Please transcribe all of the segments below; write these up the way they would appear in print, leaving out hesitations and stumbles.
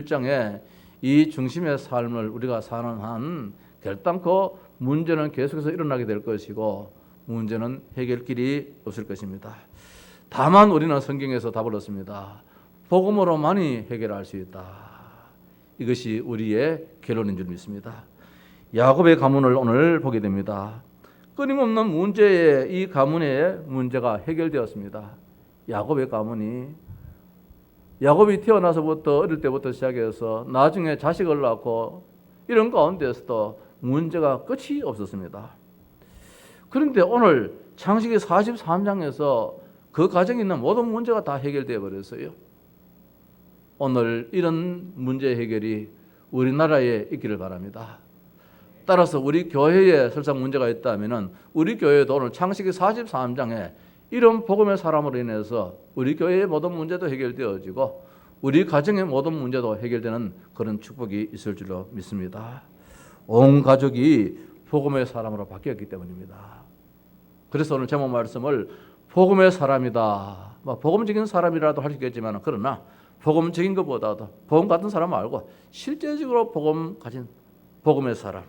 일장에 이 중심의 삶을 우리가 사는 한 결단코 문제는 계속해서 일어나게 될 것이고 문제는 해결길이 없을 것입니다. 다만 우리는 성경에서 답을 얻습니다. 복음으로만이 해결할 수 있다. 이것이 우리의 결론인 줄 믿습니다. 야곱의 가문을 오늘 보게 됩니다. 끊임없는 문제에 이 가문의 문제가 해결되었습니다. 야곱이 태어나서부터 어릴 때부터 시작해서 나중에 자식을 낳고 이런 가운데서도 문제가 끝이 없었습니다. 그런데 오늘 창세기 43장에서 그 가정에 있는 모든 문제가 다 해결되어 버렸어요. 오늘 이런 문제 해결이 우리나라에 있기를 바랍니다. 따라서 우리 교회에 설사 문제가 있다면 우리 교회도 오늘 창세기 43장에 이런 복음의 사람으로 인해서 우리 교회의 모든 문제도 해결되어지고 우리 가정의 모든 문제도 해결되는 그런 축복이 있을 줄로 믿습니다. 온 가족이 복음의 사람으로 바뀌었기 때문입니다. 그래서 오늘 제목 말씀을 복음의 사람이다. 복음적인 사람이라도 할 수 있겠지만 그러나 복음적인 것보다도 복음 같은 사람 말고 실제적으로 복음 가진 복음의 사람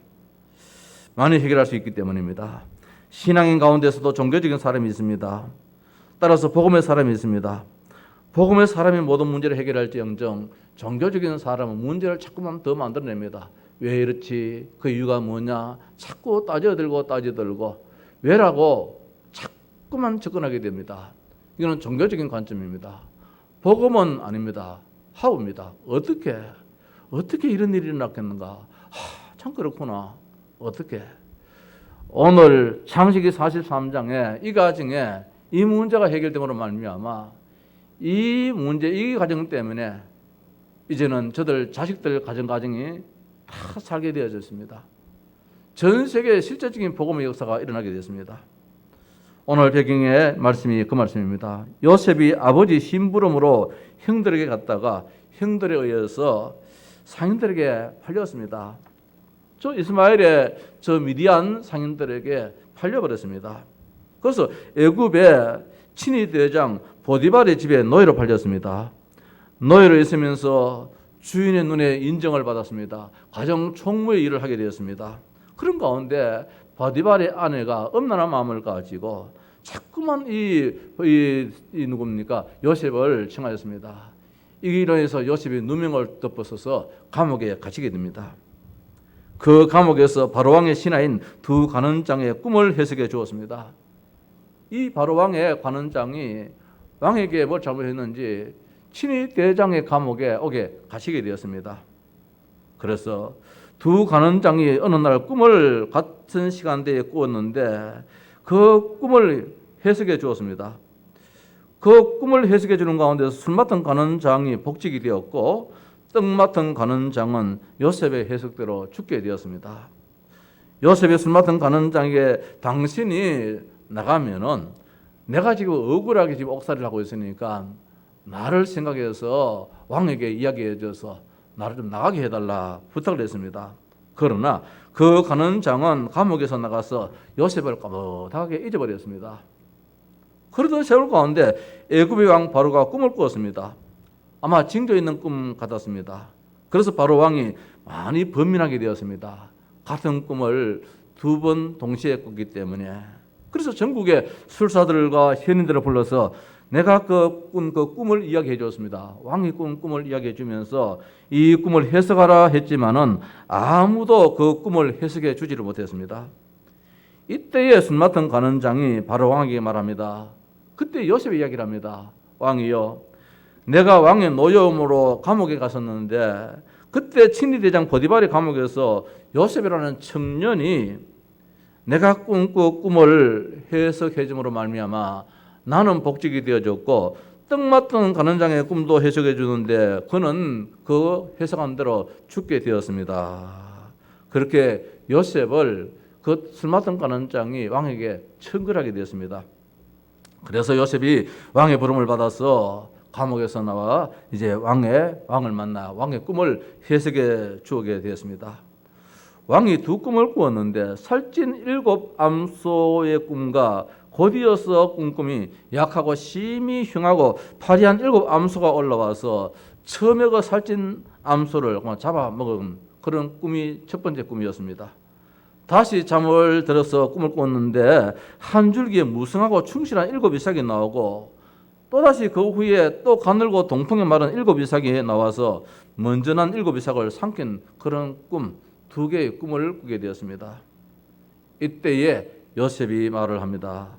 많이 해결할 수 있기 때문입니다. 신앙인 가운데서도 종교적인 사람이 있습니다. 따라서 복음의 사람이 있습니다. 복음의 사람이 모든 문제를 해결할지언정 종교적인 사람은 문제를 자꾸만 더 만들어냅니다. 왜 이렇지? 그 이유가 뭐냐? 자꾸 따져들고 왜라고 자꾸만 접근하게 됩니다. 이거는 종교적인 관점입니다. 복음은 아닙니다. 하우입니다. 어떻게 이런 일이 일어났겠는가? 참 그렇구나. 어떻게? 오늘 창세기 43장에 이 가정에 이 문제가 해결됨으로 말미암아 이 문제, 이 가정 때문에 이제는 저들 자식들 가정이 다 살게 되어졌습니다. 전 세계에 실제적인 복음의 역사가 일어나게 됐습니다. 오늘 배경의 말씀이 그 말씀입니다. 요셉이 아버지 심부름으로 형들에게 갔다가 형들에 의해서 상인들에게 팔렸습니다. 저 이스마엘의 저 미디안 상인들에게 팔려버렸습니다. 그래서 애굽의 친위 대장 보디발의 집에 노예로 팔렸습니다. 노예로 있으면서 주인의 눈에 인정을 받았습니다. 가정 총무의 일을 하게 되었습니다. 그런 가운데 보디발의 아내가 엄란한 마음을 가지고 자꾸만 누굽니까? 요셉을 청하였습니다. 이로 인해서 요셉이 누명을 덮어서서 감옥에 갇히게 됩니다. 그 감옥에서 바로왕의 신하인 두 관원장의 꿈을 해석해 주었습니다. 이 바로왕의 관원장이 왕에게 뭘 잘못했는지 친위 대장의 감옥에 오게 갇히게 되었습니다. 그래서 두 관원장이 어느 날 꿈을 같은 시간대에 꾸었는데 그 꿈을 해석해 주었습니다. 그 꿈을 해석해 주는 가운데서 술 맡은 관원장이 복직이 되었고 떡 맡은 관원장은 요셉의 해석대로 죽게 되었습니다. 요셉의 술 맡은 관원장에게 당신이 나가면은 내가 지금 억울하게 지금 옥살이를 하고 있으니까 나를 생각해서 왕에게 이야기해줘서 나를 좀 나가게 해달라 부탁을 했습니다. 그러나 그 관원장은 감옥에서 나가서 요셉을 까뭇하게 잊어버렸습니다. 그러던 세월 가운데 애굽의 왕 바로가 꿈을 꾸었습니다. 아마 징조 있는 꿈 같았습니다. 그래서 바로 왕이 많이 번민하게 되었습니다. 같은 꿈을 두 번 동시에 꿨기 때문에. 그래서 전국의 술사들과 현인들을 불러서 내가 그 꿈을 이야기해 줬습니다. 왕이 꾼 꿈을 이야기해 주면서 이 꿈을 해석하라 했지만은 아무도 그 꿈을 해석해 주지를 못했습니다. 이때에 술 맡은 관원장이 바로 왕에게 말합니다. 그때 요셉이 이야기를 합니다. 왕이요, 내가 왕의 노여움으로 감옥에 갔었는데 그때 친위대장 보디발의 감옥에서 요셉이라는 청년이 내가 꾼 꿈을 해석해 줌으로 말미암아 나는 복직이 되어졌고 떡 맡은 관원장의 꿈도 해석해 주는데 그는 그 해석한 대로 죽게 되었습니다. 그렇게 요셉을 그 술 맡은 관원장이 왕에게 청결하게 되었습니다. 그래서 요셉이 왕의 부름을 받아서 감옥에서 나와 이제 왕을 만나 왕의 꿈을 해석해 주게 되었습니다. 왕이 두 꿈을 꾸었는데 살찐 7 암소의 꿈과 곧이어서 꾼 꿈이 약하고 심히 흉하고 파리한 7 암소가 올라와서 처음에 그 살찐 암소를 잡아먹은 그런 꿈이 첫 번째 꿈이었습니다. 다시 잠을 들어서 꿈을 꿨는데 한 줄기에 무성하고 충실한 7 이삭이 나오고, 또다시 그 후에 또 가늘고 동통에 마른 7 이삭이 나와서 먼저 난 7 이삭을 삼킨 그런 꿈, 2개의 꿈을 꾸게 되었습니다. 이때에 요셉이 말을 합니다.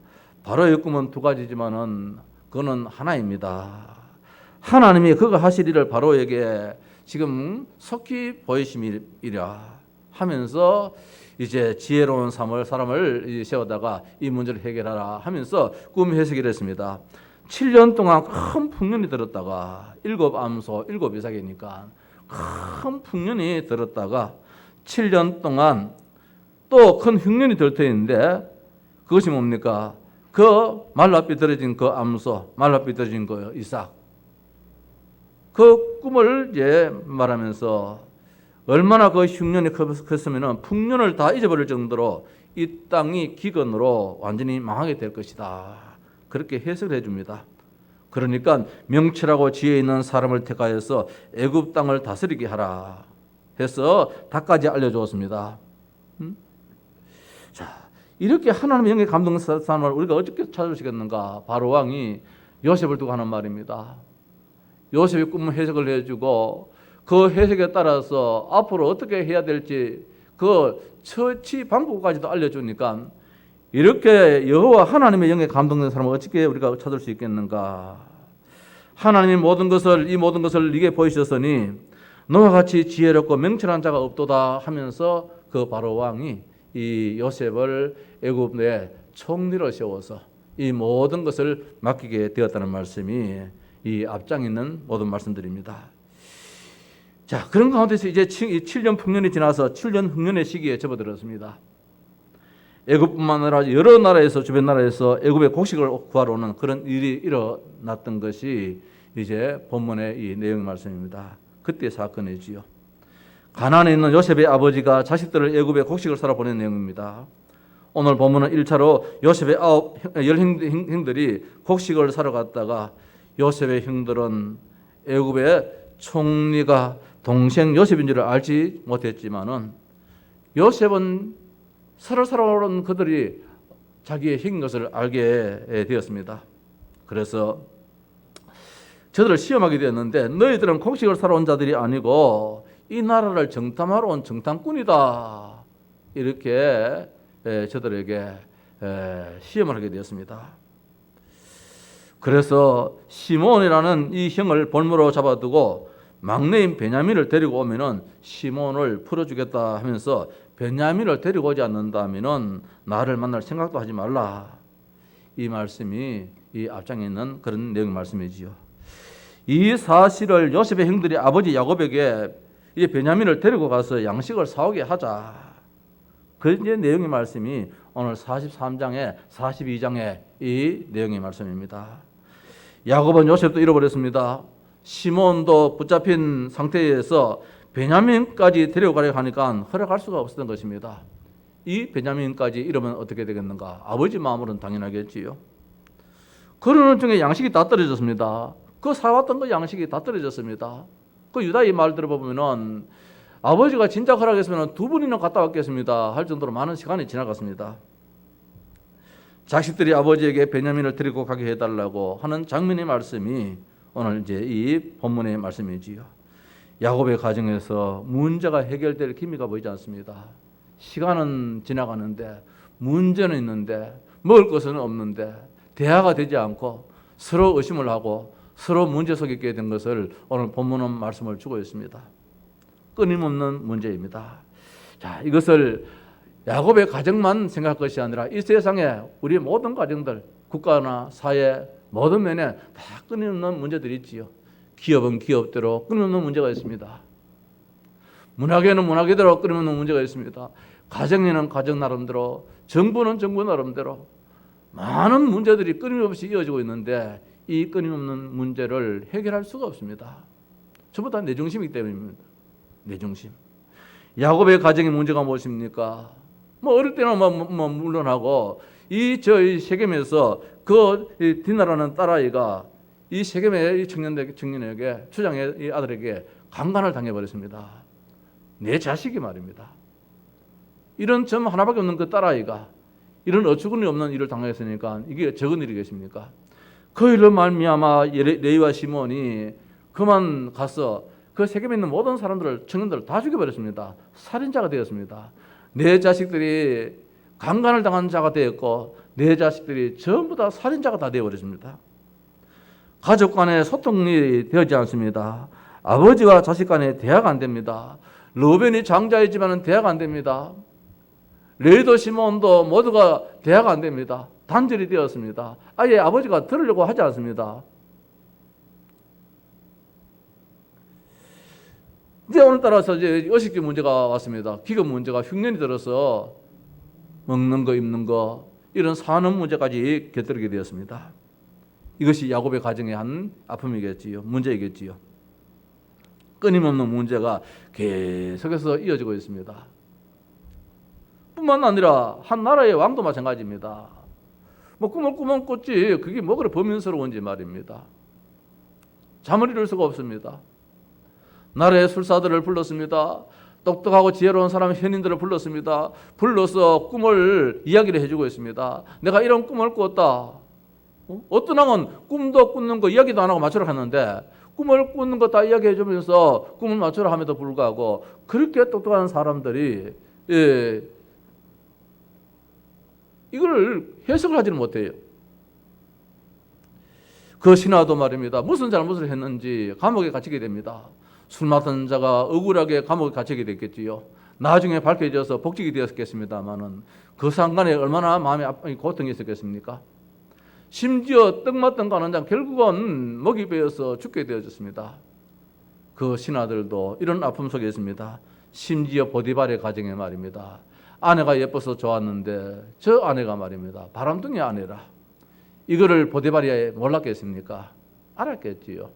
바로의 꿈은 2가지지만은 그거는 하나입니다. 하나님이 그가 하실 일을 바로에게 지금 속히 보이심이라 하면서 이제 지혜로운 사람을 세우다가 이 문제를 해결하라 하면서 꿈 해석을 했습니다. 7년 동안 큰 풍년이 들었다가 7 암소 7 이삭이니까 큰 풍년이 들었다가 7년 동안 또 큰 흉년이 들 터인데, 그것이 뭡니까? 그 말라삐 떨어진 그 암소, 말라삐 떨어진 그 이삭, 그 꿈을 이제 말하면서 얼마나 그 흉년이 컸으면 풍년을 다 잊어버릴 정도로 이 땅이 기근으로 완전히 망하게 될 것이다. 그렇게 해석을 해줍니다. 그러니까 명철하고 지혜 있는 사람을 택하여서 애굽 땅을 다스리게 하라 해서 다까지 알려주었습니다. 자, 이렇게 하나님의 영에 감동한 사람을 우리가 어떻게 찾으시겠는가? 바로 왕이 요셉을 두고 하는 말입니다. 요셉이 꿈 해석을 해주고 그 해석에 따라서 앞으로 어떻게 해야 될지 그 처치 방법까지도 알려주니까, 이렇게 여호와 하나님의 영에 감동된 사람을 어떻게 우리가 찾을 수 있겠는가? 하나님이 이 모든 것을 네게 보이셨으니 너와 같이 지혜롭고 명철한 자가 없도다 하면서 그 바로 왕이 이 요셉을 애굽 내 총리로 세워서 이 모든 것을 맡기게 되었다는 말씀이 이 앞장에 있는 모든 말씀들입니다. 자, 그런 가운데서 이제 7년 풍년이 지나서 7년 흉년의 시기에 접어들었습니다. 애굽뿐만 아니라 여러 나라에서, 주변 나라에서 애굽의 곡식을 구하러 오는 그런 일이 일어났던 것이 이제 본문의 이 내용 말씀입니다. 그때 사건이지요. 가나안에 있는 요셉의 아버지가 자식들을 애굽에 곡식을 사러 보낸 내용입니다. 오늘 본문은 1차로 요셉의 10형들이 곡식을 사러 갔다가 요셉의 형들은 애굽의 총리가 동생 요셉인 줄 알지 못했지만은 요셉은 사러 온 그들이 자기의 형인 것을 알게 되었습니다. 그래서 저들을 시험하게 되었는데, 너희들은 곡식을 사러 온 자들이 아니고 이 나라를 정탐하러 온 정탐꾼이다. 이렇게 저들에게 시험을 하게 되었습니다. 그래서 시몬이라는 이 형을 볼모로 잡아두고 막내인 베냐민을 데리고 오면은 시몬을 풀어주겠다 하면서, 베냐민을 데리고 오지 않는다면은 나를 만날 생각도 하지 말라. 이 말씀이 이 앞장에 있는 그런 내용의 말씀이지요. 이 사실을 요셉의 형들이 아버지 야곱에게 이 베냐민을 데리고 가서 양식을 사오게 하자. 그 내용의 말씀이 오늘 43장에 42장에 이 내용의 말씀입니다. 야곱은 요셉도 잃어버렸습니다. 시몬도 붙잡힌 상태에서 베냐민까지 데려가려고 하니까 허락할 수가 없었던 것입니다. 이 베냐민까지 잃으면 어떻게 되겠는가? 아버지 마음으로는 당연하겠지요. 그러는 중에 양식이 다 떨어졌습니다. 그 사왔던 그 양식이 다 떨어졌습니다. 그 유다의 말 들어보면은 아버지가 진짜 허락했으면 2번이나 갔다 왔겠습니다 할 정도로 많은 시간이 지나갔습니다. 자식들이 아버지에게 베냐민을 데리고 가게 해달라고 하는 장면의 말씀이 오늘 이제 이 본문의 말씀이지요. 야곱의 가정에서 문제가 해결될 기미가 보이지 않습니다. 시간은 지나가는데 문제는 있는데 먹을 것은 없는데 대화가 되지 않고 서로 의심을 하고 서로 문제 속에 있게 된 것을 오늘 본문은 말씀을 주고 있습니다. 끊임없는 문제입니다. 자, 이것을 야곱의 가정만 생각할 것이 아니라 이 세상에 우리 모든 가정들, 국가나 사회 모든 면에 다 끊임없는 문제들이 있지요. 기업은 기업대로 끊임없는 문제가 있습니다. 문화계는 문화계대로 끊임없는 문제가 있습니다. 가정에는 가정 나름대로, 정부는 정부 나름대로 많은 문제들이 끊임없이 이어지고 있는데 이 끊임없는 문제를 해결할 수가 없습니다. 전부 다 내 중심이기 때문입니다. 내 중심. 야곱의 가정의 문제가 무엇입니까? 어릴 때는 물론하고 이 세겜에서 그 디나라는 딸아이가 이 세겜의 이 청년에게 추장의 이 아들에게 강간을 당해버렸습니다. 내 자식이 말입니다. 이런 점 하나밖에 없는 그 딸아이가 이런 어처구니 없는 일을 당했으니까 이게 적은 일이겠습니까? 그 일로 말미암아 레위와 시몬이 그만 가서 그 세겜에 있는 모든 사람들을 청년들을 다 죽여버렸습니다. 살인자가 되었습니다. 내 자식들이 강간을 당한 자가 되었고 내 자식들이 전부 다 살인자가 다 되어버렸습니다. 가족 간의 소통이 되지 않습니다. 아버지와 자식 간에 대화가 안 됩니다. 르우벤이 장자이지만 대화가 안 됩니다. 레위도 시몬도 모두가 대화가 안 됩니다. 단절이 되었습니다. 아예 아버지가 들으려고 하지 않습니다. 이제 오늘따라서 이제 의식주 문제가 왔습니다. 기금 문제가 흉년이 들어서 먹는 거, 입는 거 이런 산업 문제까지 곁들이게 되었습니다. 이것이 야곱의 가정의 한 아픔이겠지요. 문제이겠지요. 끊임없는 문제가 계속해서 이어지고 있습니다. 뿐만 아니라 한 나라의 왕도 마찬가지입니다. 뭐 꿈을 꿨지 그게 뭐 그리 범인스러운지 말입니다. 잠을 이룰 수가 없습니다. 나라의 술사들을 불렀습니다. 똑똑하고 지혜로운 사람 현인들을 불렀습니다. 불러서 꿈을 이야기를 해주고 있습니다. 내가 이런 꿈을 꿨다. 어떤 왕은 꿈도 꾸는 거 이야기도 안 하고 맞추라 하는데 꿈을 꾸는 거 다 이야기해 주면서 꿈을 맞추라 함에도 불구하고 그렇게 똑똑한 사람들이 이걸 해석을 하지는 못해요. 그 신하도 말입니다. 무슨 잘못을 했는지 감옥에 갇히게 됩니다. 술 맡은 자가 억울하게 감옥에 갇히게 됐겠지요. 나중에 밝혀져서 복직이 되었겠습니다만은 그 상간에 얼마나 마음에 고통이 있었겠습니까? 심지어 떡 맞던 가는 자 결국은 먹이 베어서 죽게 되어졌습니다. 그 신하들도 이런 아픔 속에 있습니다. 심지어 보디발의 가정에 말입니다. 아내가 예뻐서 좋았는데 저 아내가 말입니다. 바람둥이 아내라. 이거를 보디발이 몰랐겠습니까? 알았겠지요.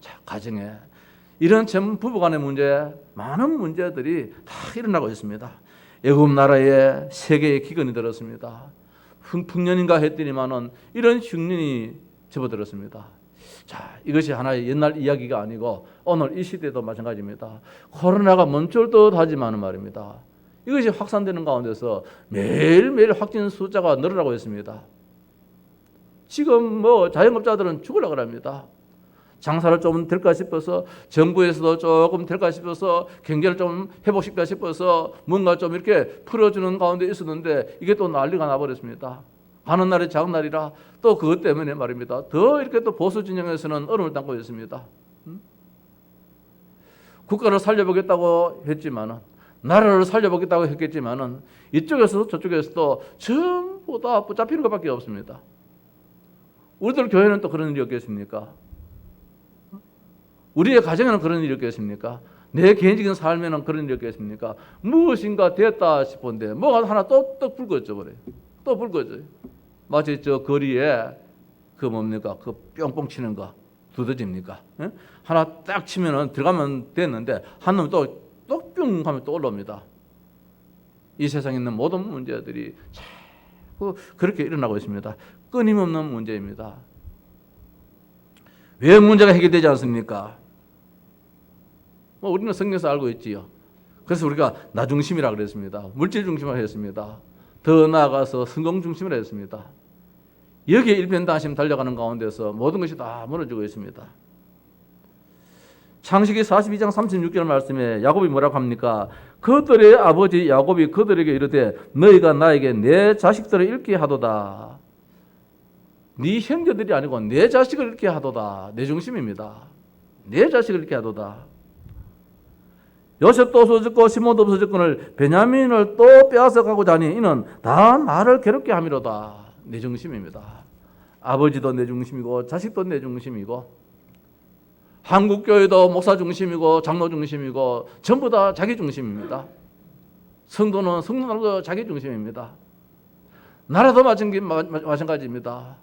자, 가정에 이런 전 부부간의 문제, 많은 문제들이 다 일어나고 있습니다. 애굽 나라에 세계의 기근이 들었습니다. 풍년인가 했더니만은 이런 흉년이 접어들었습니다. 자, 이것이 하나의 옛날 이야기가 아니고 오늘 이 시대도 마찬가지입니다. 코로나가 멈출 듯 하지만은 말입니다. 이것이 확산되는 가운데서 매일매일 확진 숫자가 늘어나고 있습니다. 지금 뭐 자영업자들은 죽으려고 합니다. 장사를 좀 될까 싶어서 정부에서도 조금 될까 싶어서 경제를 좀 회복시킬까 싶어서 뭔가 좀 이렇게 풀어주는 가운데 있었는데 이게 또 난리가 나버렸습니다. 가는 날이 작은 날이라 또 그것 때문에 말입니다. 더 이렇게 또 보수 진영에서는 얼음을 담고 있습니다. 국가를 살려보겠다고 했지만은 나라를 살려보겠다고 했겠지만은 이쪽에서도 저쪽에서도 전부 다 붙잡히는 것밖에 없습니다. 우리들 교회는 또 그런 일이 없겠습니까? 우리의 가정에는 그런 일이 없겠습니까? 내 개인적인 삶에는 그런 일이 없겠습니까? 무엇인가 됐다 싶은데 뭐가 하나 또 불거져 버려요. 또 불거져요. 마치 저 거리에 그 뭡니까? 그 뿅뿅 치는 거 두더집니까? 예? 하나 딱 치면은 들어가면 됐는데 한 놈 또 뿅 하면 또 올라옵니다. 이 세상에 있는 모든 문제들이 자꾸 그렇게 일어나고 있습니다. 끊임없는 문제입니다. 왜 문제가 해결되지 않습니까? 뭐 우리는 성경에서 알고 있지요. 그래서 우리가 나 중심이라 그랬습니다. 물질 중심으로 했습니다. 더 나아가서 성공 중심으로 했습니다. 여기에 일편단심 달려가는 가운데서 모든 것이 다 무너지고 있습니다. 창세기 42장 36절 말씀에 야곱이 뭐라고 합니까? 그들의 아버지 야곱이 그들에게 이르되 너희가 나에게 내 자식들을 잃게 하도다. 네 형제들이 아니고 내 자식을 잃게 하도다. 내 중심입니다. 내 자식을 잃게 하도다. 요셉도 없어졌고 시몬도 없어졌거늘 베냐민을 또 빼앗아 가고자 하니 이는 다 나를 괴롭게 함이로다. 내 중심입니다. 아버지도 내 중심이고 자식도 내 중심이고 한국교회도 목사 중심이고 장로 중심이고 전부 다 자기 중심입니다. 성도는 성도도 자기 중심입니다. 나라도 마찬가지입니다.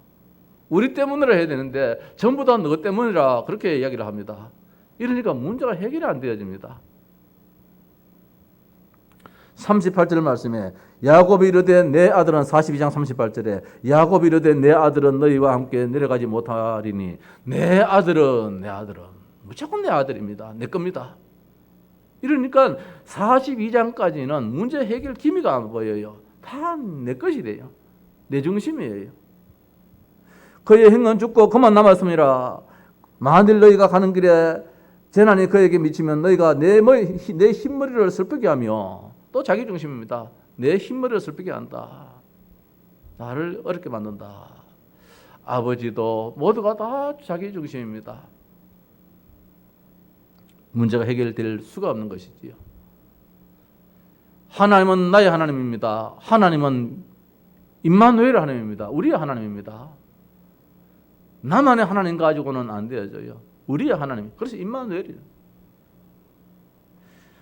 우리 때문이라 해야 되는데 전부 다 너 때문이라 그렇게 이야기를 합니다. 이러니까 문제가 해결이 안 되어집니다. 38절 말씀에 야곱이 이르되 내 아들은 42장 38절에 야곱이 이르되 내 아들은 너희와 함께 내려가지 못하리니 내 아들은 무조건 내 아들입니다. 내 겁니다. 이러니까 42장까지는 문제 해결 기미가 안 보여요. 다 내 것이 돼요. 내 중심이에요. 그의 행은 죽고 그만 남았음이라. 만일 너희가 가는 길에 재난이 그에게 미치면 너희가 내 흰머리를 슬프게 하며, 또 자기 중심입니다. 내 흰머리를 슬프게 한다. 나를 어렵게 만든다. 아버지도 모두가 다 자기 중심입니다. 문제가 해결될 수가 없는 것이지요. 하나님은 나의 하나님입니다. 하나님은 임마누엘 하나님입니다. 우리의 하나님입니다. 나만의 하나님 가지고는 안 되어져요. 우리의 하나님. 그래서 임마누엘이에요.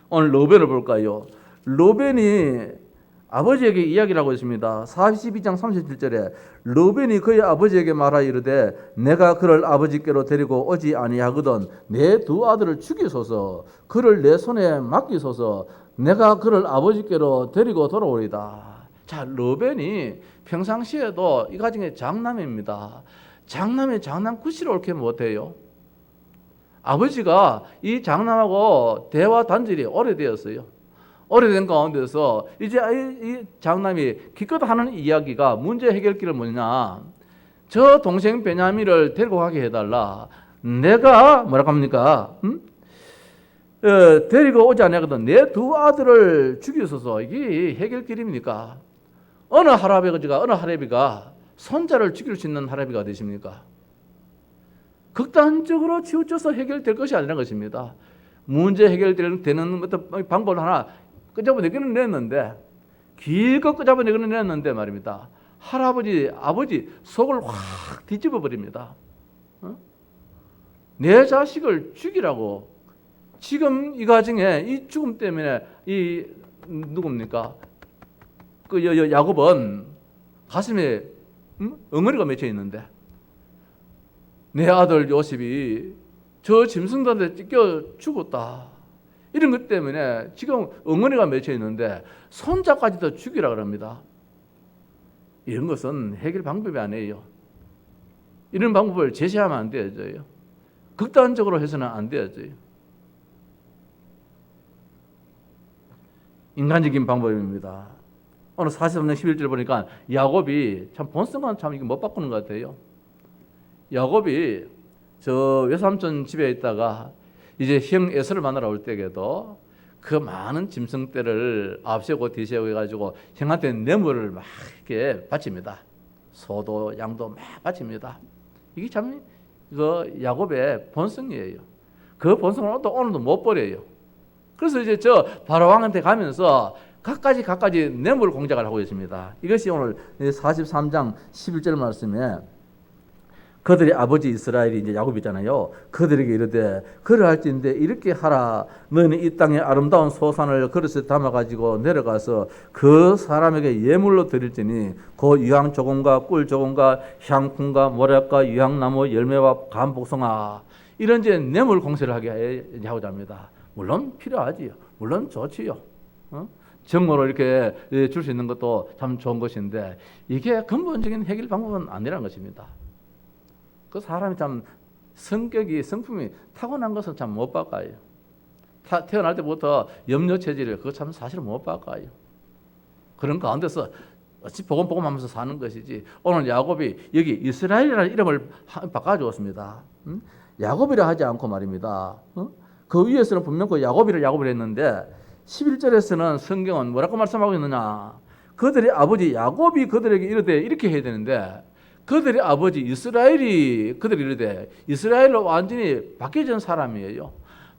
오늘 로벤을 볼까요? 로벤이 아버지에게 이야기를 하고 있습니다. 42장 37절에 로벤이 그의 아버지에게 말하여 이르되 내가 그를 아버지께로 데리고 오지 아니하거든 내 두 아들을 죽이소서 그를 내 손에 맡기소서 내가 그를 아버지께로 데리고 돌아오리다. 자, 로벤이 평상시에도 이 가정의 장남입니다. 장남이 장남구실을 옳게 못해요. 아버지가 이 장남하고 대화 단절이 오래되었어요. 오래된 가운데서 이제 이 장남이 기껏 하는 이야기가 문제 해결길은 뭐냐, 저 동생 베냐민을 데리고 가게 해달라. 내가 뭐라고 합니까? 데리고 오지 않거든 내 두 아들을 죽이소서. 이게 해결길입니까? 어느 할아비가 손자를 죽일 수 있는 할아비가 되십니까? 극단적으로 치우쳐서 해결될 것이 아니라는 것입니다. 문제 해결되는 어떤 방법을 하나 끄잡아내기는 냈는데, 길고 끄잡아내기는 냈는데 말입니다. 아버지 속을 확 뒤집어 버립니다. 내 자식을 죽이라고. 지금 이 가정에 이 죽음 때문에 이 누굽니까? 그 야곱은 가슴에 엉어리가 맺혀 있는데 내 아들 요셉이 저 짐승들한테 찢겨 죽었다. 이런 것 때문에 지금 엉어리가 맺혀 있는데 손자까지도 죽이라 그럽니다. 이런 것은 해결 방법이 아니에요. 이런 방법을 제시하면 안 되어져요. 극단적으로 해서는 안 되어져요. 인간적인 방법입니다. 오늘 43장 11절 보니까 야곱이 참 본성은 참 이거 못 바꾸는 것 같아요. 야곱이 저 외삼촌 집에 있다가 이제 형 에서를 만나러 올 때에도 그 많은 짐승떼를 앞세우고 뒤세우고 해가지고 형한테 뇌물을 막 이렇게 바칩니다. 소도 양도 막 바칩니다. 이게 참 그 야곱의 본성이에요. 그 본성을 오늘도 못 버려요. 그래서 이제 저 바로왕한테 가면서 각가지 뇌물 공작을 하고 있습니다. 이것이 오늘 43장 11절 말씀에 그들의 아버지 이스라엘이 이제 야곱이잖아요. 그들에게 이르되 그러할지인데 이렇게 하라. 너희는 이 땅의 아름다운 소산을 그릇에 담아가지고 내려가서 그 사람에게 예물로 드릴지니 그 유향 조금과 꿀 조금과 향품과 모략과 유향나무 열매와 감복숭아, 이런 이제 뇌물 공세를 하게 하고자 합니다. 물론 필요하지요. 물론 좋지요. 정모로 이렇게 줄 수 있는 것도 참 좋은 것인데 이게 근본적인 해결 방법은 아니라는 것입니다. 그 사람이 참 성품이 타고난 것은 참 못 바꿔요. 태어날 때부터 염려 체질을 그거 참 사실은 못 바꿔요. 그런 가운데서 어찌 보금보금하면서 사는 것이지. 오늘 야곱이 여기 이스라엘이라는 이름을 바꿔주었습니다. 야곱이라 하지 않고 말입니다. 그 위에서는 분명 그 야곱이를 했는데 11절에서는 성경은 뭐라고 말씀하고 있느냐, 그들의 아버지 야곱이 그들에게 이르되 이렇게 해야 되는데 그들의 아버지 이스라엘이 그들이 이르되, 이스라엘로 완전히 바뀌어진 사람이에요.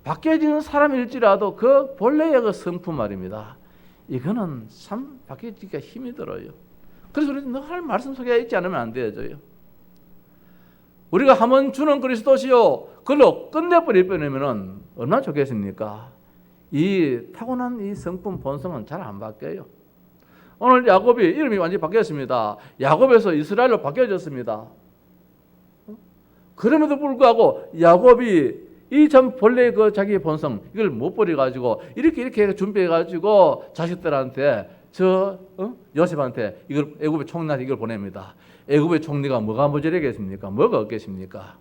바뀌어지는 사람일지라도 그 본래의 그 성품 말입니다. 이거는 참 바뀌기가 힘이 들어요. 그래서 우리는 늘 말씀 속에 있지 않으면 안 되어져요. 우리가 한번 주는 그리스도시요 그걸로 끝내버릴 뻔하면 얼마나 좋겠습니까? 이 타고난 이 성품 본성은 잘 안 바뀌어요. 오늘 야곱이 이름이 완전히 바뀌었습니다. 야곱에서 이스라엘로 바뀌어졌습니다. 그럼에도 불구하고 야곱이 이 참 본래 그 자기의 본성 이걸 못 버려가지고 이렇게 준비해가지고 자식들한테 요셉한테 이걸 애굽의 총리한테 이걸 보냅니다. 애굽의 총리가 뭐가 모자라겠습니까? 뭐가 없겠습니까?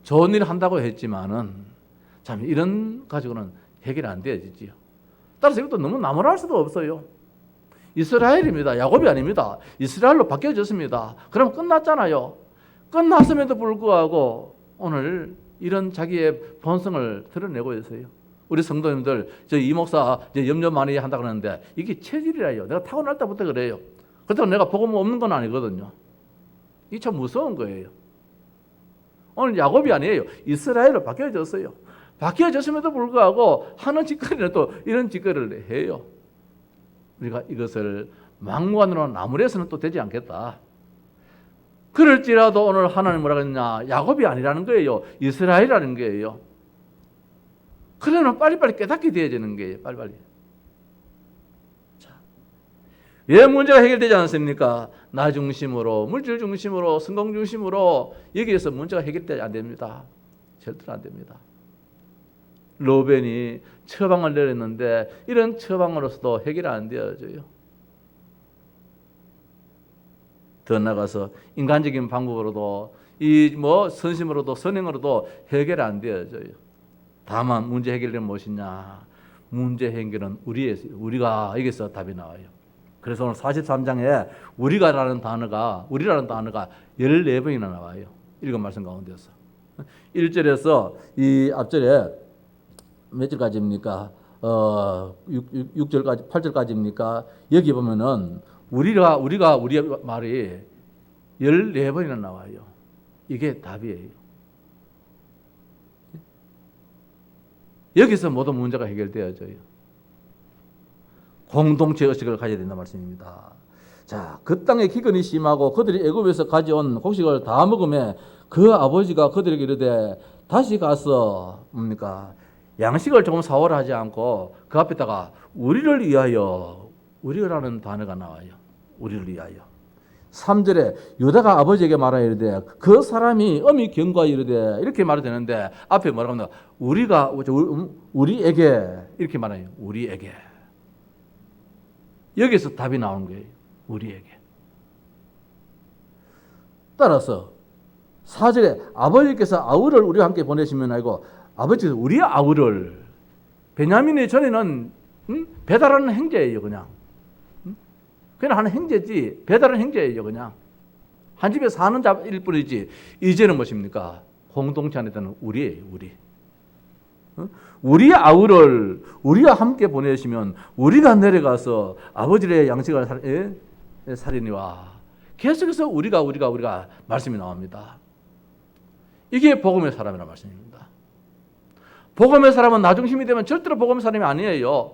좋은 일 한다고 했지만은 참 이런 가지고는 해결이 안 되어지지요. 따라서 이것도 너무 나무랄 수도 없어요. 이스라엘입니다. 야곱이 아닙니다. 이스라엘로 바뀌어졌습니다. 그럼 끝났잖아요. 끝났음에도 불구하고 오늘 이런 자기의 본성을 드러내고 있어요. 우리 성도님들, 저 이 목사 염려 많이 한다 그러는데 이게 체질이라요. 내가 타고날 때부터 그래요. 그렇다고 내가 복음 없는 건 아니거든요. 이게 참 무서운 거예요. 오늘 야곱이 아니에요. 이스라엘로 바뀌어졌어요. 바뀌어졌음에도 불구하고 하는 짓거리는 또 이런 짓거리를 해요. 우리가 이것을 막무가내로 나무래서는 또 되지 않겠다. 그럴지라도 오늘 하나님 뭐라고 했냐? 야곱이 아니라는 거예요. 이스라엘이라는 거예요. 그러면 빨리빨리 깨닫게 되어지는 거예요. 빨리빨리. 자, 왜 문제가 해결되지 않습니까? 나 중심으로, 물질 중심으로, 성공 중심으로 여기에서 문제가 해결되지 안 됩니다. 절대로 안 됩니다. 로벤이 처방을 내렸는데 이런 처방으로서도 해결이 안 되어져요. 더 나가서 인간적인 방법으로도 이 선심으로도 선행으로도 해결이 안 되어져요. 다만 문제 해결은 무엇이냐? 문제 해결은 우리가 여기서 답이 나와요. 그래서 오늘 43장에 우리라는 단어가 14번이나 나와요. 읽은 말씀 가운데서 1절에서 이 앞절에 몇 절까지입니까? 6절까지 8절까지입니까? 여기 보면은 우리 말이 14번이나 나와요. 이게 답이에요. 여기서 모든 문제가 해결되어져요. 공동체 의식을 가져야 된다는 말씀입니다. 자, 그 땅에 기근이 심하고 그들이 애굽에서 가져온 곡식을 다 먹음에 그 아버지가 그들에게 이르되 다시 가서 뭡니까? 양식을 조금 사오라 하지 않고 그 앞에다가 우리를 위하여, 우리라는 단어가 나와요. 우리를 위하여. 3절에 유다가 아버지에게 말하여 이르되 그 사람이 엄히 경고하여 이르되 이렇게 말이 되는데 앞에 뭐라고 하나? 우리에게 이렇게 말해요. 우리에게. 여기서 답이 나오는 거예요. 우리에게. 따라서 4절에 아버지께서 아우를 우리와 함께 보내시면 알고 아버지께서 우리의 아우를 베냐민의 전에는 배달하는 행제예요. 그냥 하는 행제지 배달은 행제예요. 그냥 한 집에 사는 자일 뿐이지 이제는 무엇입니까? 공동체 안에 있는 우리예요. 우리의 아우를 우리와 함께 보내시면 우리가 내려가서 아버지의 양식을 살리니와 계속해서 우리가 말씀이 나옵니다. 이게 복음의 사람이라는 말씀입니다. 복음의 사람은 나 중심이 되면 절대로 복음의 사람이 아니에요.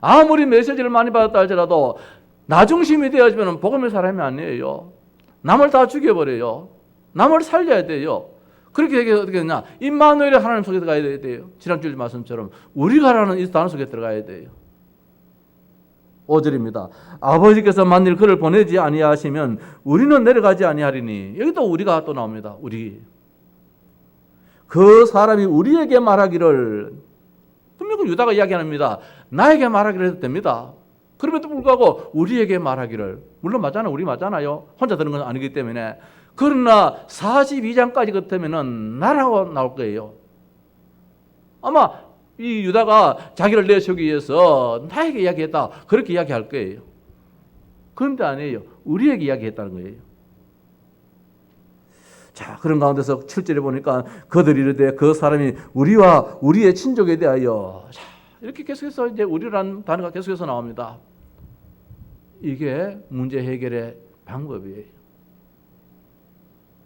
아무리 메시지를 많이 받았다 할지라도 나 중심이 되어지면 복음의 사람이 아니에요. 남을 다 죽여버려요. 남을 살려야 돼요. 그렇게 어떻게 되냐? 임마누엘이 하나님 속에 들어가야 돼요. 지난주일 말씀처럼 우리가라는 이 단어 속에 들어가야 돼요. 5절입니다. 아버지께서 만일 그를 보내지 아니하시면 우리는 내려가지 아니하리니 여기도 우리가 또 나옵니다. 우리. 그 사람이 우리에게 말하기를 분명히 유다가 이야기합니다. 나에게 말하기를 해도 됩니다. 그럼에도 불구하고 우리에게 말하기를 물론 맞잖아요. 우리 맞잖아요. 혼자 들은 건 아니기 때문에 그러나 42장까지 같으면은 나라고 나올 거예요. 아마 이 유다가 자기를 내세우기 위해서 나에게 이야기했다. 그렇게 이야기할 거예요. 그런데 아니에요. 우리에게 이야기했다는 거예요. 자, 그런 가운데서 7절에 보니까 그들이 이르되 그 사람이 우리와 우리의 친족에 대하여 자, 이렇게 계속해서 이제 우리라는 단어가 계속해서 나옵니다. 이게 문제 해결의 방법이에요.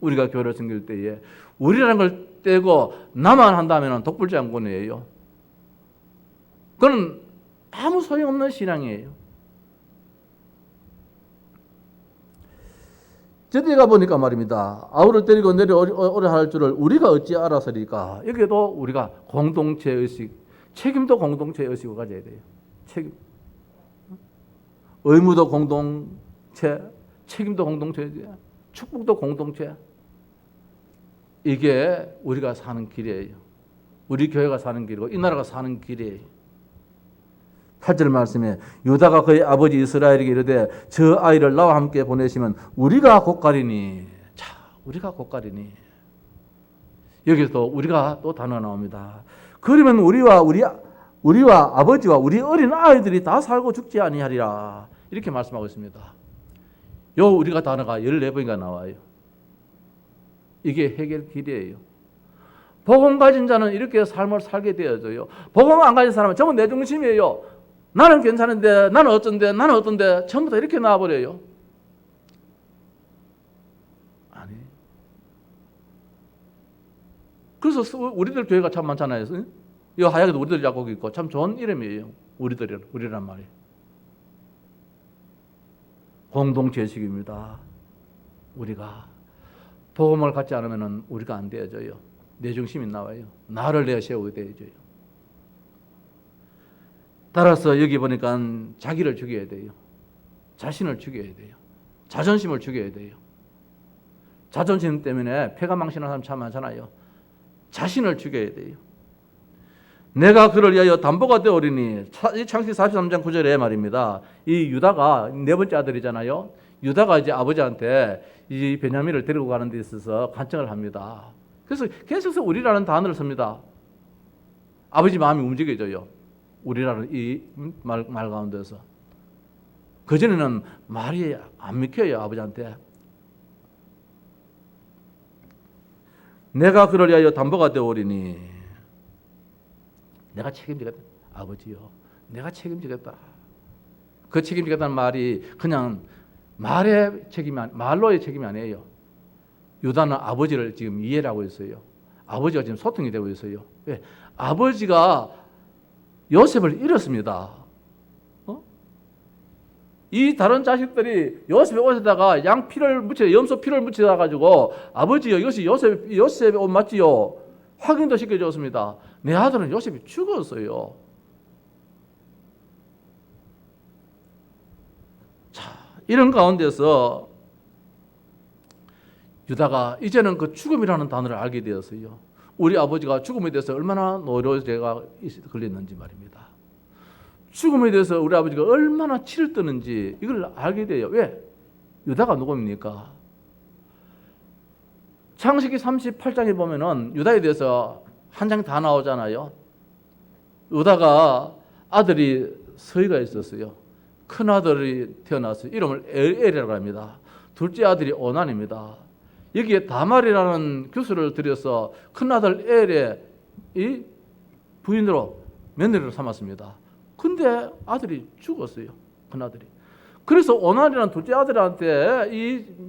우리가 교회를 섬길 때에 우리라는 걸 떼고 나만 한다면 독불장군이에요. 그건 아무 소용없는 신앙이에요. 저때가 보니까 말입니다. 아우를 때리고 내려오려 할 줄을 우리가 어찌 알았으리까. 여기에도 우리가 공동체 의식, 책임도 공동체 의식을 가져야 돼요. 책임. 의무도 공동체, 책임도 공동체, 축복도 공동체. 이게 우리가 사는 길이에요. 우리 교회가 사는 길이고 이 나라가 사는 길이에요. 8절 말씀에 유다가 그의 아버지 이스라엘에게 이르되 저 아이를 나와 함께 보내시면 우리가 곧가리니. 자, 우리가 곧가리니. 여기서 우리가 또 단어가 나옵니다. 그러면 우리와 아버지와 우리 어린 아이들이 다 살고 죽지 아니하리라. 이렇게 말씀하고 있습니다. 요 우리가 단어가 14번이나 나와요. 이게 해결 길이에요. 복음 가진 자는 이렇게 삶을 살게 되어져요. 복음 안 가진 사람은 전부 내 중심이에요. 나는 괜찮은데, 나는 어떤데, 전부 다 이렇게 나와버려요. 아니. 그래서 우리들 교회가 참 많잖아요. 이 하얗게도 우리들 약국이 있고 참 좋은 이름이에요. 우리란 말이. 공동체식입니다. 우리가 복음을 갖지 않으면 우리가 안 되어져요. 내 중심이 나와요. 나를 내세우게 되어져요. 따라서 여기 보니까 자기를 죽여야 돼요. 자신을 죽여야 돼요. 자존심을 죽여야 돼요. 자존심 때문에 폐가 망신하는 사람 참 많잖아요. 자신을 죽여야 돼요. 내가 그를 위하여 담보가 되오리니. 창세기 43장 9절에 말입니다. 이 유다가 네 번째 아들이잖아요. 유다가 이제 아버지한테 이 베냐민을 데리고 가는 데 있어서 간청을 합니다. 그래서 계속해서 우리라는 단어를 씁니다. 아버지 마음이 움직여져요. 우리라는 이 말 가운데서. 그전에는 말이 안 믿겨요, 아버지한테. 내가 그를 위하여 담보가 되오리니. 내가 책임지겠다. 아버지요, 내가 책임지겠다. 그 책임지겠다는 말이 그냥 말로의 책임이 아니에요. 유다는 아버지를 지금 이해를 하고 있어요. 아버지가 지금 소통이 되고 있어요. 왜? 아버지가 요셉을 잃었습니다. 이 다른 자식들이 요셉의 옷에다가 염소 피를 묻혀다 가지고 아버지요, 이것이 요셉의 옷 맞지요? 확인도 시켜줬습니다. 내 아들은 요셉이 죽었어요. 자, 이런 가운데서 유다가 이제는 그 죽음이라는 단어를 알게 되었어요. 우리 아버지가 죽음에 대해서 얼마나 노려제가 걸렸는지 말입니다. 죽음에 대해서 우리 아버지가 얼마나 치를 뜨는지 이걸 알게 돼요. 왜? 유다가 누구입니까? 창세기 38장에 보면은 유다에 대해서 한 장 다 나오잖아요. 유다가 아들이 서희가 있었어요. 큰 아들이 태어났어요. 이름을 엘이라고 합니다. 둘째 아들이 오난입니다. 여기에 다말이라는 교수를 들여서 큰 아들 엘의 이 부인으로 며느리로 삼았습니다. 근데 아들이 죽었어요. 큰 아들이. 그래서 오난이라는 둘째 아들한테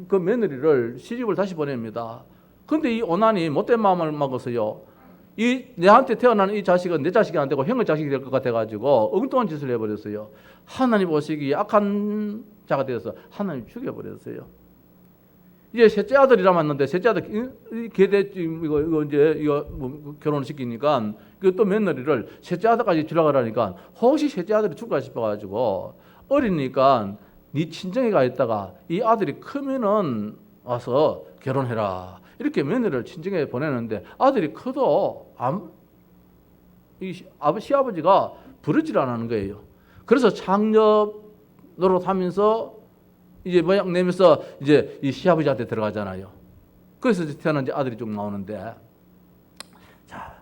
그 며느리를 시집을 다시 보냅니다. 근데 이 오난이 못된 마음을 먹었어요. 내한테 태어난 이 자식은 내 자식이 안 되고 형의 자식이 될 것 같아가지고 엉뚱한 짓을 해버렸어요. 하나님 보시기에 악한 자가 되어서 하나님 죽여버렸어요. 이제 셋째 아들이 남았는데 셋째 아들 계대 이거 결혼을 시키니까 또 며느리를 셋째 아들까지 들어가라니까 혹시 셋째 아들이 죽을까 싶어가지고 어리니까 네 친정에 있다가 이 아들이 크면은 와서 결혼해라. 이렇게 며느리를 친정에 보내는데 아들이 커도 시아버지가 부르질 않는 거예요. 그래서 창녀 노릇하면서 이제 모양 내면서 이제 이 시아버지한테 들어가잖아요. 그래서 태어난 아들이 쭉 나오는데, 자,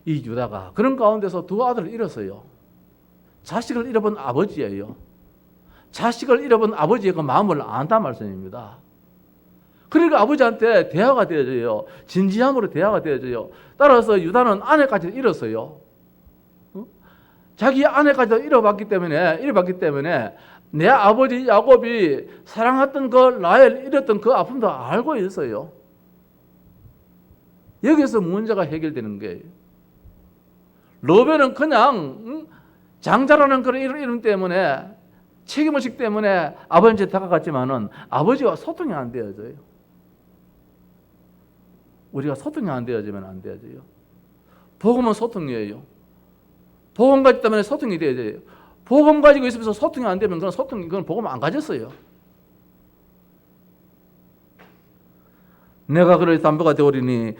이 유다가 그런 가운데서 두 아들을 잃었어요. 자식을 잃어본 아버지예요. 자식을 잃어본 아버지의 그 마음을 안다 말씀입니다. 그러니까 아버지한테 대화가 되어져요. 진지함으로 대화가 되어져요. 따라서 유다는 아내까지 잃었어요. 자기 아내까지도 잃어봤기 때문에 내 아버지 야곱이 사랑했던 그 라헬 잃었던 그 아픔도 알고 있어요. 여기서 문제가 해결되는 거예요. 러벤은 그냥 장자라는 그런 이름 때문에 책임의식 때문에 아버지한테 다가갔지만은 아버지와 소통이 안 되어져요. 우리가 소통이 안 되어지면 안 되어져요. 복음은 소통이에요. 복음 가지기 때문에 소통이 되어져요. 복음 가지고 있으면서 소통이 안 되면 그건 복음 안 가졌어요. 내가 그를 담보가 되오리니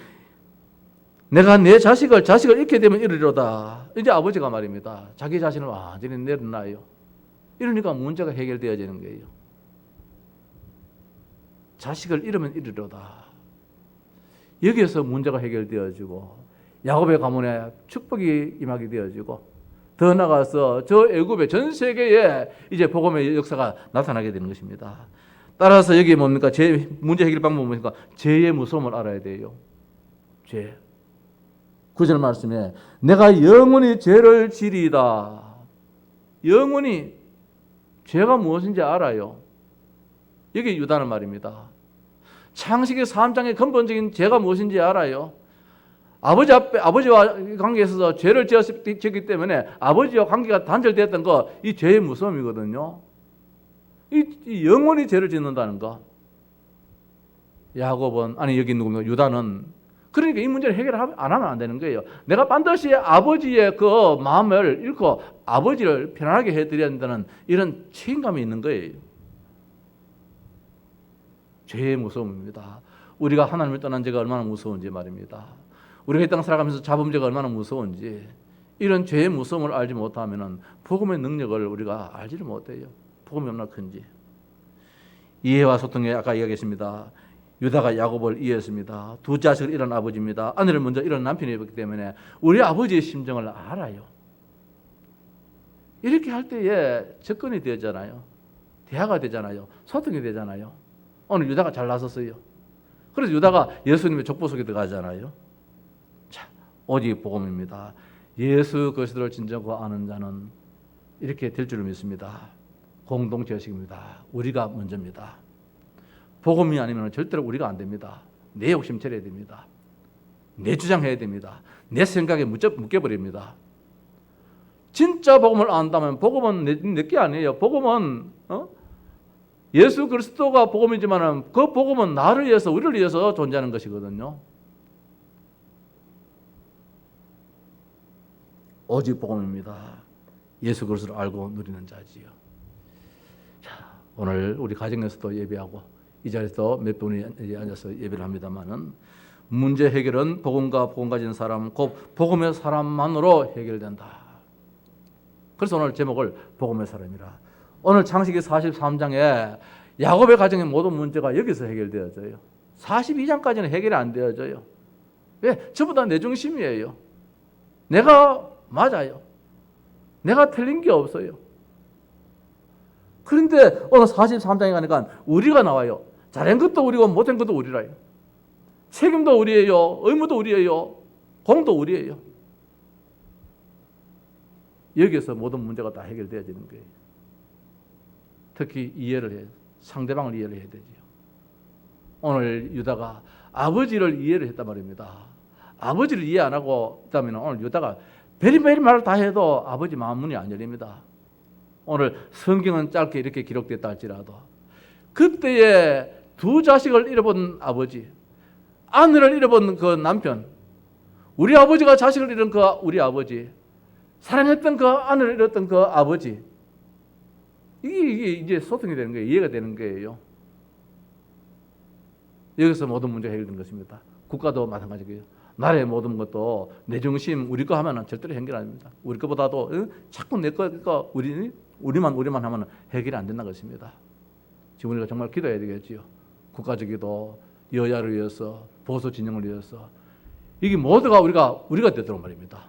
내가 내 자식을 잃게 되면 이르리로다. 이제 아버지가 말입니다. 자기 자신을 완전히 내려놔요. 이러니까 문제가 해결되어지는 거예요. 자식을 잃으면 이르리로다. 여기에서 문제가 해결되어지고 야곱의 가문에 축복이 임하게 되어지고 더 나아가서 저 애굽의 전 세계에 이제 복음의 역사가 나타나게 되는 것입니다. 따라서 여기 뭡니까? 문제 해결 방법은 뭡니까? 죄의 무서움을 알아야 돼요. 죄. 9절 말씀에 내가 영원히 죄를 지리이다. 영원히 죄가 무엇인지 알아요. 이게 유다는 말입니다. 창세기 3장의 근본적인 죄가 무엇인지 알아요. 아버지와 관계에 있어서 죄를 지었기 때문에 아버지와 관계가 단절되었던 거, 이 죄의 무서움이거든요. 이 영원히 죄를 짓는다는 거. 야곱은, 아니 여기 누구면 유다는, 그러니까 이 문제를 해결 안 하면 안 되는 거예요. 내가 반드시 아버지의 그 마음을 잃고 아버지를 편안하게 해드려야 된다는 이런 책임감이 있는 거예요. 죄의 무서움입니다. 우리가 하나님을 떠난 죄가 얼마나 무서운지 말입니다. 우리가 이 땅 살아가면서 잡은 죄가 얼마나 무서운지, 이런 죄의 무서움을 알지 못하면 복음의 능력을 우리가 알지를 못해요. 복음이 얼마나 큰지. 이해와 소통에 아까 이야기했습니다. 유다가 야곱을 이해했습니다. 두 자식을 잃은 아버지입니다. 아내를 먼저 잃은 남편이었기 때문에 우리 아버지의 심정을 알아요. 이렇게 할 때에 접근이 되잖아요. 대화가 되잖아요. 소통이 되잖아요. 오늘 유다가 잘 나섰어요. 그래서 유다가 예수님의 족보 속에 들어가잖아요. 자, 오직 복음입니다. 예수 그리스도를 진정으로 아는 자는 이렇게 될 줄 믿습니다. 공동체식입니다. 우리가 먼저입니다. 복음이 아니면 절대로 우리가 안 됩니다. 내 욕심 차려야 됩니다. 내 주장해야 됩니다. 내 생각에 묶여버립니다. 진짜 복음을 안다면 복음은 내 게 아니에요. 복음은 예수 그리스도가 복음이지만 그 복음은 나를 위해서, 우리를 위해서 존재하는 것이거든요. 오직 복음입니다. 예수 그리스도를 알고 누리는 자지요. 자, 오늘 우리 가정에서도 예배하고 이 자리에서 몇 분이 앉아서 예배를 합니다만은, 문제 해결은 복음과 복음 가진 사람, 곧 복음의 사람만으로 해결된다. 그래서 오늘 제목을 복음의 사람이라. 오늘 창세기 43장에 야곱의 가정의 모든 문제가 여기서 해결되어져요. 42장까지는 해결이 안 되어져요. 왜? 전부 다 내 중심이에요. 내가 맞아요. 내가 틀린 게 없어요. 그런데 오늘 43장에 가니까 우리가 나와요. 잘한 것도 우리고 못한 것도 우리라요. 책임도 우리예요. 의무도 우리예요. 공도 우리예요. 여기에서 모든 문제가 다 해결되어지는 거예요. 특히 이해를 해요. 상대방을 이해를 해야 되죠. 오늘 유다가 아버지를 이해를 했단 말입니다. 아버지를 이해 안 하고 있다면 오늘 유다가 베리베리 말을 다 해도 아버지 마음문이 안 열립니다. 오늘 성경은 짧게 이렇게 기록됐다 할지라도 그때에 두 자식을 잃어본 아버지, 아내를 잃어본 그 남편, 우리 아버지가 자식을 잃은 그 우리 아버지, 사랑했던 그 아내를 잃었던 그 아버지, 이게 이제 소통이 되는 거예요. 이해가 되는 거예요. 여기서 모든 문제가 해결된 것입니다. 국가도 마찬가지고요. 나라의 모든 것도 내 중심, 우리 거 하면은 절대로 해결 안 됩니다. 우리 거보다도 자꾸 내 거, 우리만 하면은 해결이 안 된다는 것입니다. 지금 우리가 정말 기도해야 되겠지요. 국가적이도 여야를 위해서, 보수 진영을 위해서, 이게 모두가 우리가 되도록 말입니다.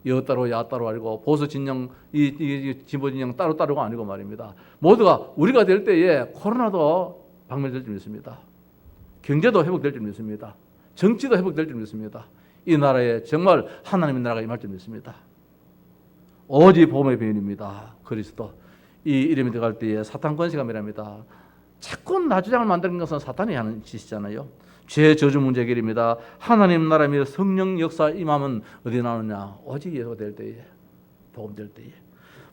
여 따로 야 따로 아니고 보수 진영, 이 진보 진영 따로 따로가 아니고 말입니다. 모두가 우리가 될 때에 코로나도 박멸될 줄 믿습니다. 경제도 회복될 줄 믿습니다. 정치도 회복될 줄 믿습니다. 이 나라에 정말 하나님의 나라가 임할 줄 믿습니다. 오직 복음의 비밀입니다. 그리스도. 이 이름이 들어갈 때에 사탄 권세가 멸합니다. 자꾸 나주장을 만드는 것은 사탄이 하는 짓이잖아요. 죄 저주 문제 해결입니다. 하나님 나라 및 성령 역사 임함은 어디 나오느냐? 오직 예수가 될 때에, 복음 될 때에.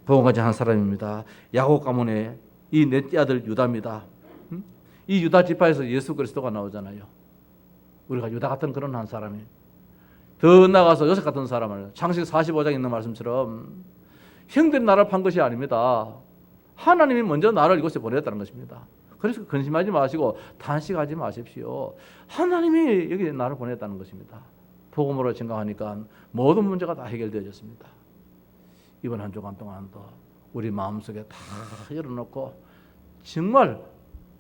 복음 가진 한 사람입니다. 야곱 가문의 이 넷째 아들 유다입니다. 이 유다 지파에서 예수 그리스도가 나오잖아요. 우리가 유다 같은 그런 한 사람이, 더 나가서 요셉 같은 사람을, 창세기 45장에 있는 말씀처럼 형들이 나를 판 것이 아닙니다. 하나님이 먼저 나를 이곳에 보냈다는 것입니다. 그래서 근심하지 마시고 탄식하지 마십시오. 하나님이 여기 나를 보냈다는 것입니다. 복음으로 증거하니까 모든 문제가 다 해결되어졌습니다. 이번 한 주간 동안도 우리 마음속에 다 열어놓고 정말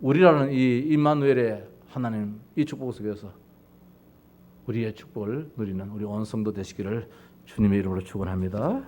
우리라는 이 임마누엘의 하나님 이 축복 속에서 우리의 축복을 누리는 우리 온 성도 되시기를 주님의 이름으로 축원합니다.